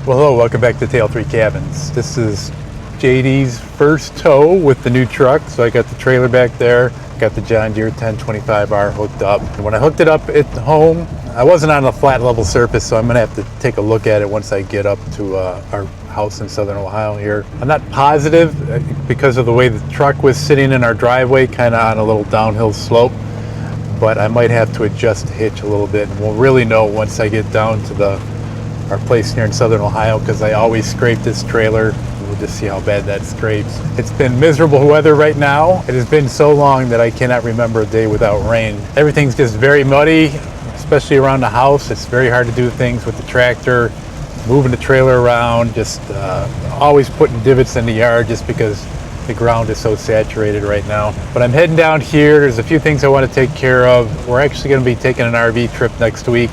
Well, hello, welcome back to Tail 3 Cabins. This is JD's first tow with the new truck. So I got the trailer back there, got the John Deere 1025R hooked up. And when I hooked it up at home, I wasn't on a flat level surface, so I'm gonna have to take a look at it once I get up to our house in southern Ohio here. I'm not positive because of the way the truck was sitting in our driveway, kind of on a little downhill slope, but I might have to adjust the hitch a little bit, and we'll really know once I get down to our place here in southern Ohio, because I always scrape this trailer. We'll just see how bad that scrapes. It's been miserable weather right now. It has been so long that I cannot remember a day without rain. Everything's just very muddy, especially around the house. It's very hard to do things with the tractor, moving the trailer around, just always putting divots in the yard just because the ground is so saturated right now. But I'm heading down here. There's a few things I want to take care of. We're actually going to be taking an RV trip next week,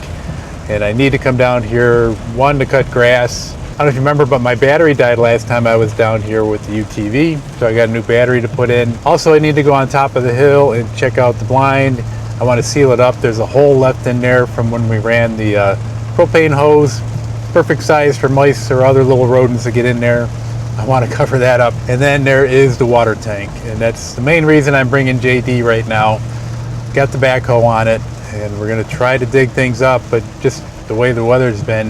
and I need to come down here, one, to cut grass. I don't know if you remember, but my battery died last time I was down here with the UTV, so I got a new battery to put in. Also, I need to go on top of the hill and check out the blind. I want to seal it up. There's a hole left in there from when we ran the propane hose. Perfect size for mice or other little rodents to get in there. I want to cover that up. And then there is the water tank, and that's the main reason I'm bringing JD right now. Got the backhoe on it, and we're going to try to dig things up, but just the way the weather's been,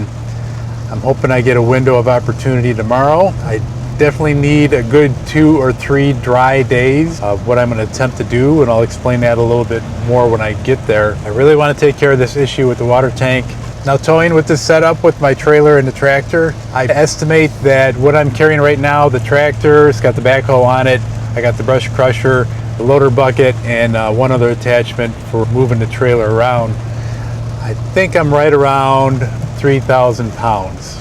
I'm hoping I get a window of opportunity tomorrow. I definitely need a good 2 or 3 dry days of what I'm going to attempt to do, and I'll explain that a little bit more when I get there. I really want to take care of this issue with the water tank. Now, towing with this setup with my trailer and the tractor, I estimate that what I'm carrying right now, the tractor, it's got the backhoe on it, I got the brush crusher, the loader bucket, and one other attachment for moving the trailer around. I think I'm right around 3,000 pounds.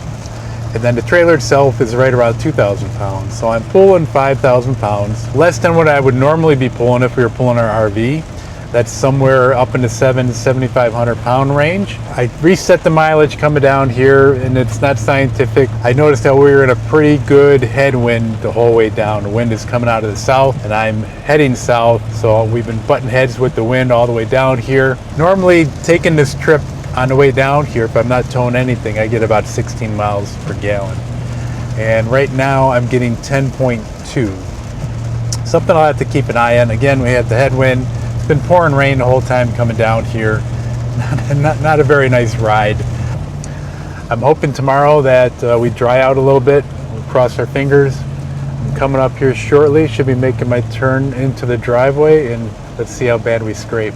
And then the trailer itself is right around 2,000 pounds. So I'm pulling 5,000 pounds, less than what I would normally be pulling if we were pulling our RV. That's somewhere up in the 7,500 pound range. I reset the mileage coming down here, and it's not scientific. I noticed that we were in a pretty good headwind the whole way down. The wind is coming out of the south, and I'm heading south, so we've been butting heads with the wind all the way down here. Normally, taking this trip on the way down here, if I'm not towing anything, I get about 16 miles per gallon. And right now, I'm getting 10.2. Something I'll have to keep an eye on. Again, we have the headwind. It's been pouring rain the whole time coming down here. Not a very nice ride. I'm hoping tomorrow that we dry out a little bit. We'll cross our fingers. I'm coming up here shortly. Should be making my turn into the driveway, and let's see how bad we scrape.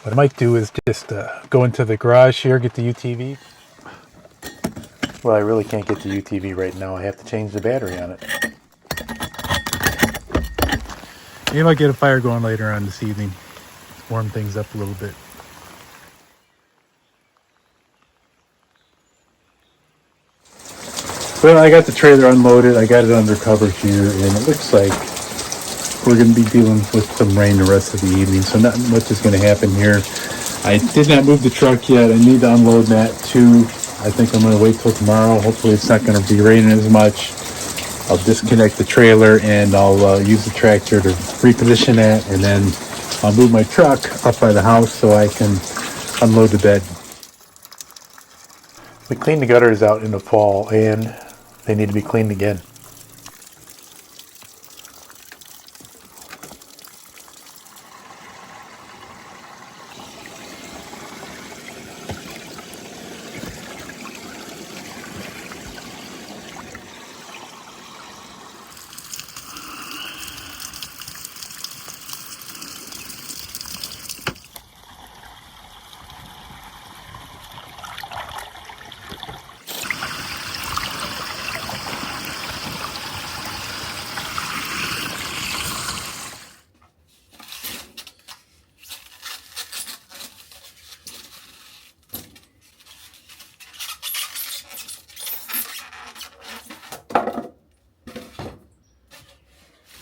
What I might do is just go into the garage here, get the UTV. Well, I really can't get the UTV right now. I have to change the battery on it. Maybe I'll get a fire going later on this evening. Warm things up a little bit. Well, I got the trailer unloaded. I got it under cover here, and it looks like we're going to be dealing with some rain the rest of the evening, so not much is going to happen here. I did not move the truck yet. I need to unload that too. I think I'm going to wait till tomorrow. Hopefully it's not going to be raining as much. I'll disconnect the trailer, and I'll use the tractor to reposition that, and then I'll move my truck up by the house so I can unload the bed. We cleaned the gutters out in the fall, and they need to be cleaned again.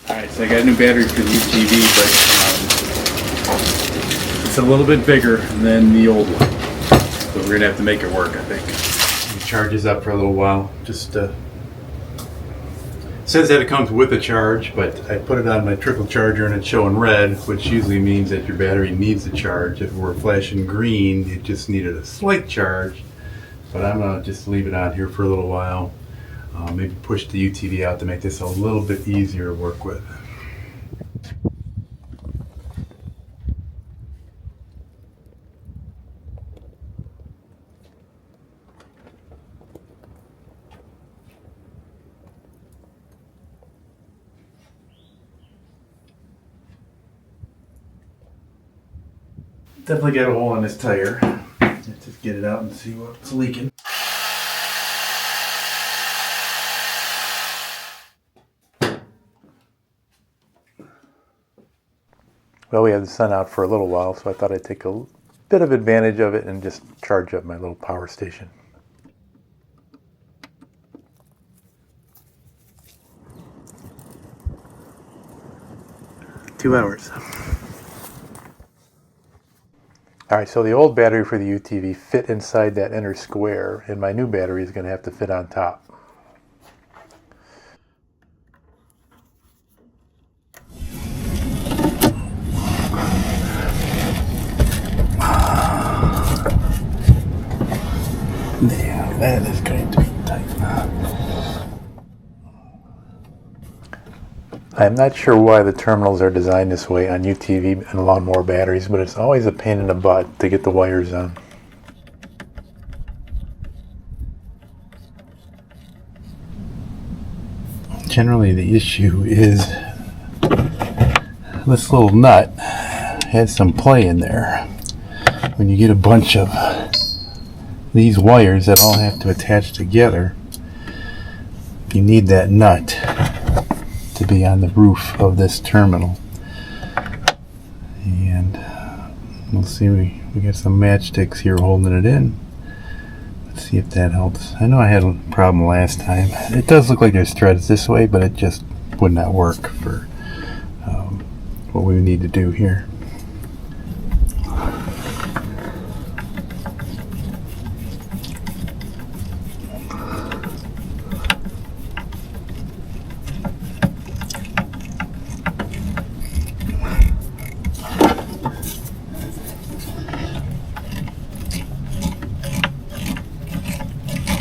Alright, so I got a new battery for the UTV, but It's a little bit bigger than the old one, but we're gonna have to make it work, I think. It charges up for a little while. Just says that it comes with a charge, but I put it on my trickle charger and it's showing red, which usually means that your battery needs a charge. If it were flashing green, it just needed a slight charge. But I'm gonna just leave it on here for a little while. Maybe push the UTV out to make this a little bit easier to work with. Definitely got a hole in this tire. Let's just get it out and see what's leaking. Well, we had the sun out for a little while, so I thought I'd take a bit of advantage of it and just charge up my little power station. Two hours. Alright, so the old battery for the UTV fit inside that inner square, and my new battery is going to have to fit on top. Yeah, that is going to be tight. I'm not sure why the terminals are designed this way on UTV and lawnmower batteries, but it's always a pain in the butt to get the wires on. Generally the issue is this little nut has some play in there. When you get a bunch of these wires that all have to attach together, you need that nut to be on the roof of this terminal. And we'll see, we got some matchsticks here holding it in. Let's see if that helps. I know I had a problem last time. It does look like there's threads this way, but it just would not work for what we need to do here.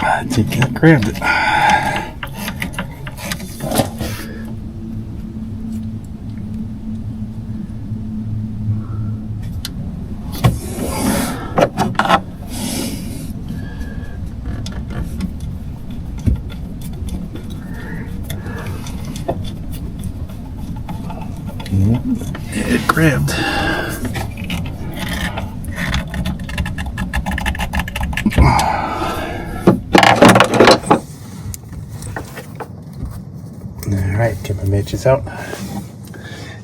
I think I grabbed it. It grabbed. Alright, get my matches out.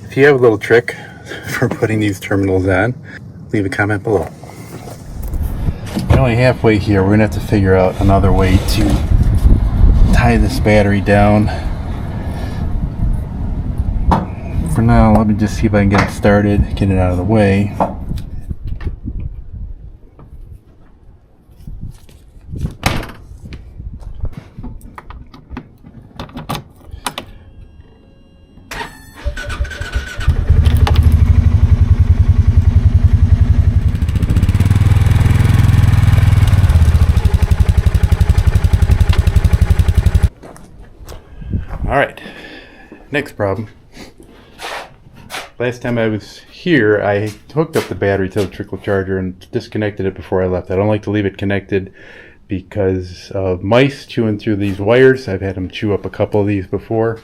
If you have a little trick for putting these terminals on, leave a comment below. We're only halfway here. We're going to have to figure out another way to tie this battery down. For now, let me just see if I can get it started, get it out of the way. Alright, next problem. Last time I was here, I hooked up the battery to the trickle charger and disconnected it before I left. I don't like to leave it connected because of mice chewing through these wires. I've had them chew up a couple of these before.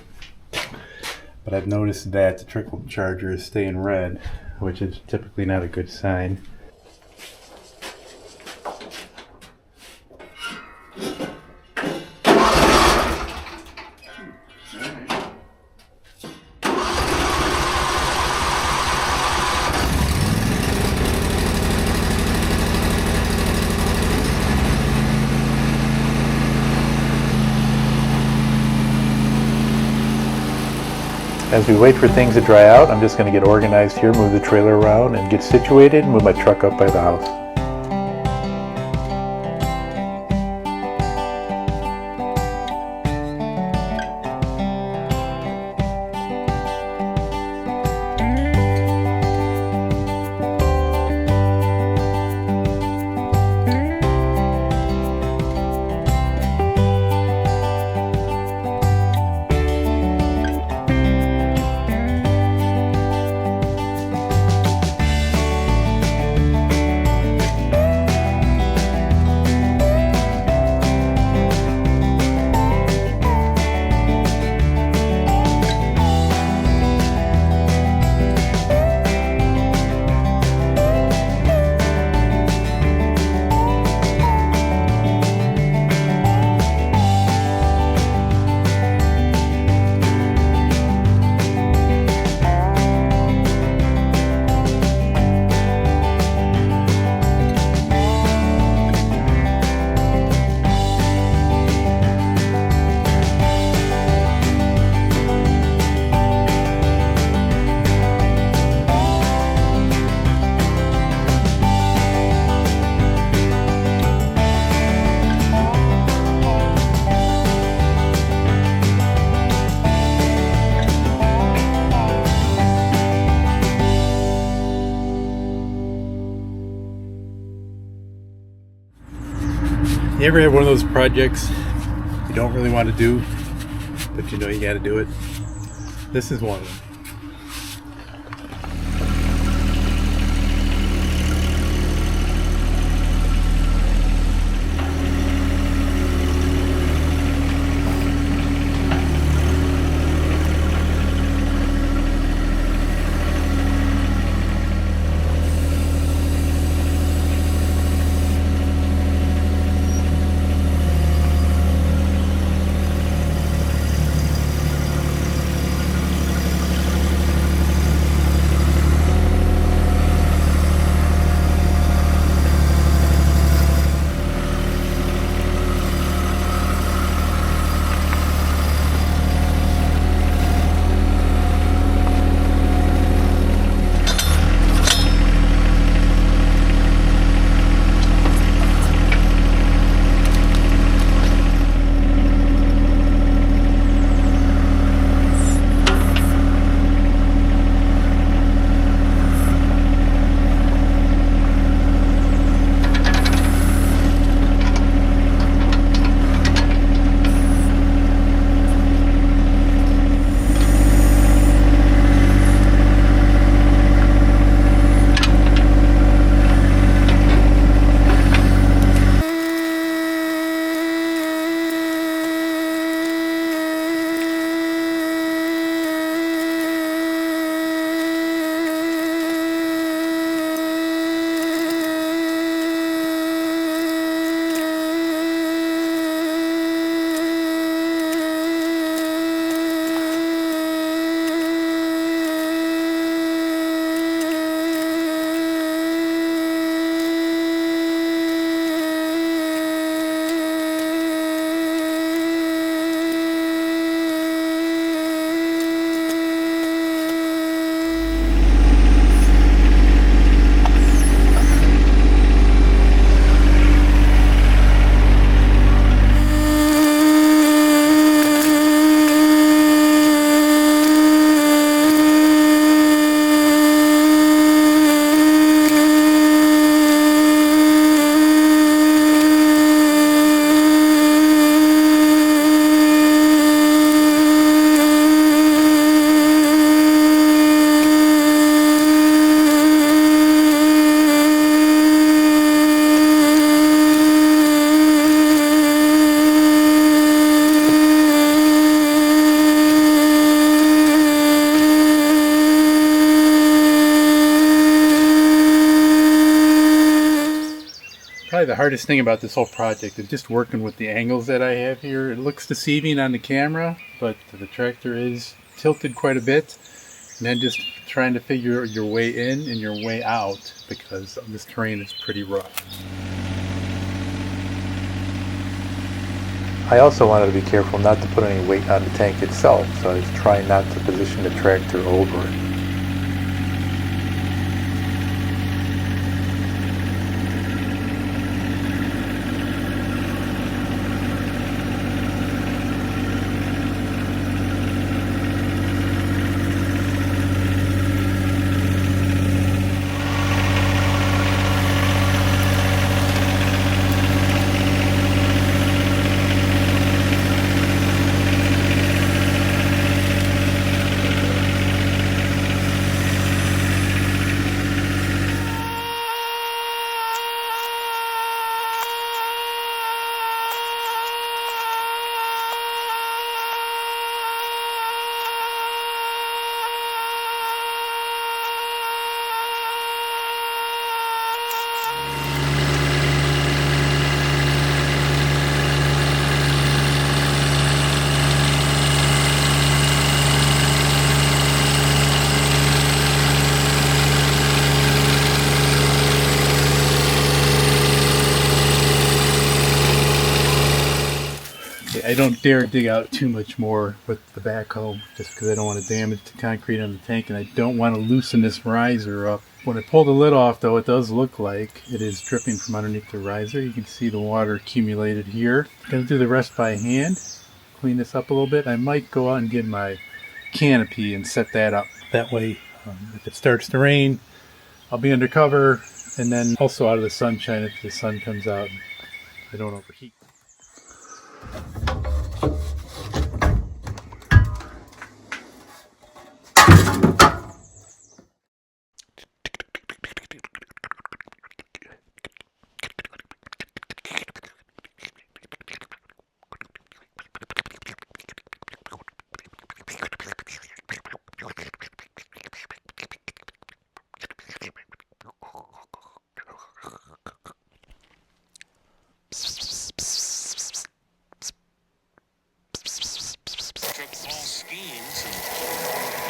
But I've noticed that the trickle charger is staying red, which is typically not a good sign. As we wait for things to dry out, I'm just going to get organized here, move the trailer around and get situated and move my truck up by the house. You ever have one of those projects you don't really want to do, but you know you got to do it? This is one of them. Probably the hardest thing about this whole project is just working with the angles that I have here. It looks deceiving on the camera, but the tractor is tilted quite a bit. And then just trying to figure your way in and your way out because this terrain is pretty rough. I also wanted to be careful not to put any weight on the tank itself, so I was trying not to position the tractor over it. I don't dare dig out too much more with the backhoe just because I don't want to damage the concrete on the tank, and I don't want to loosen this riser up. When I pull the lid off, though, it does look like it is dripping from underneath the riser. You can see the water accumulated here. I'm going to do the rest by hand, clean this up a little bit. I might go out and get my canopy and set that up. That way, if it starts to rain, I'll be under cover, and then also out of the sunshine if the sun comes out and I don't overheat.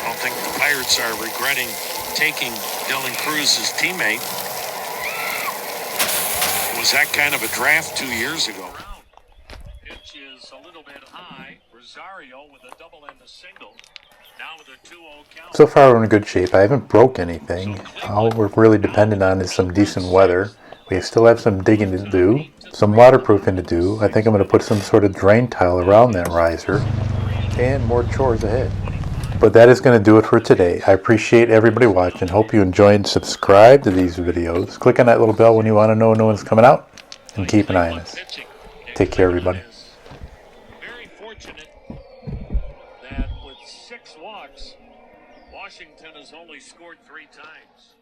I don't think the Pirates are regretting taking Dylan Cruz's teammate. It was that kind of a draft 2 years ago. Pitch is a little bit high. Rosario with a double and a single. Now with a 2-0 count. So far we're in good shape. I haven't broke anything. All we're really dependent on is some decent weather. We still have some digging to do, some waterproofing to do. I think I'm going to put some sort of drain tile around that riser, and more chores ahead. But that is going to do it for today. I appreciate everybody watching. Hope you enjoyed and subscribe to these videos. Click on that little bell when you want to know when one's coming out, and keep an eye on us. Take care, everybody. Very fortunate that with 6 walks, Washington has only scored 3 times.